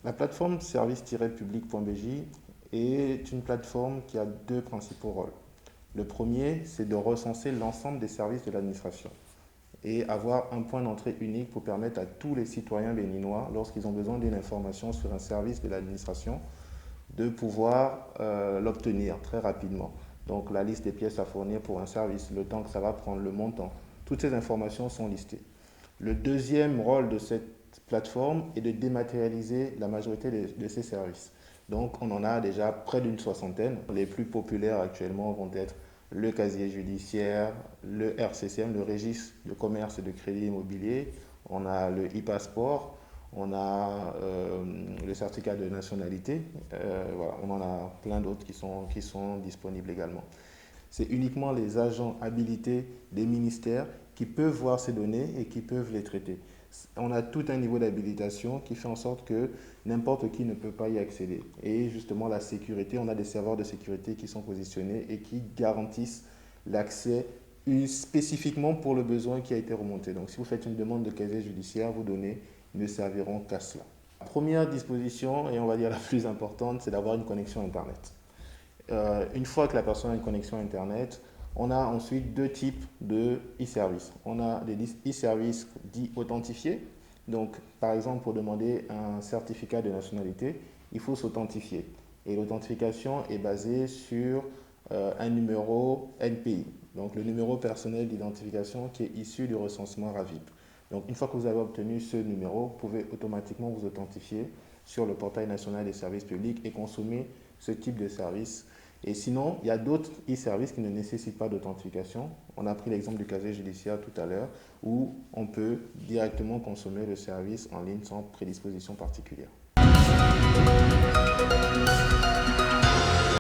La plateforme service-public.bj est une plateforme qui a deux principaux rôles. Le premier, c'est de recenser l'ensemble des services de l'administration et avoir un point d'entrée unique pour permettre à tous les citoyens béninois, lorsqu'ils ont besoin d'une information sur un service de l'administration, de pouvoir l'obtenir très rapidement. Donc la liste des pièces à fournir pour un service, le temps que ça va prendre, le montant, toutes ces informations sont listées. Le deuxième rôle de cette plateforme est de dématérialiser la majorité de ces services. Donc on en a déjà près d'une soixantaine. Les plus populaires actuellement vont être le casier judiciaire, le RCCM, le registre de commerce et de crédit immobilier, on a le e-passeport, on a le certificat de nationalité, voilà, on en a plein d'autres qui sont disponibles également. C'est uniquement les agents habilités des ministères qui peuvent voir ces données et qui peuvent les traiter. On a tout un niveau d'habilitation qui fait en sorte que n'importe qui ne peut pas y accéder. Et justement, la sécurité, on a des serveurs de sécurité qui sont positionnés et qui garantissent l'accès spécifiquement pour le besoin qui a été remonté. Donc, si vous faites une demande de casier judiciaire, vos données ne serviront qu'à cela. La première disposition, et on va dire la plus importante, c'est d'avoir une connexion Internet. Une fois que la personne a une connexion Internet, on a ensuite deux types de e-services. On a des e-services dits authentifiés. Donc, par exemple, pour demander un certificat de nationalité, il faut s'authentifier. Et l'authentification est basée sur un numéro NPI, donc le numéro personnel d'identification qui est issu du recensement RAVIP. Donc, une fois que vous avez obtenu ce numéro, vous pouvez automatiquement vous authentifier sur le portail national des services publics et consommer ce type de service. Et sinon, il y a d'autres e-services qui ne nécessitent pas d'authentification. On a pris l'exemple du casier judiciaire tout à l'heure, où on peut directement consommer le service en ligne sans prédisposition particulière.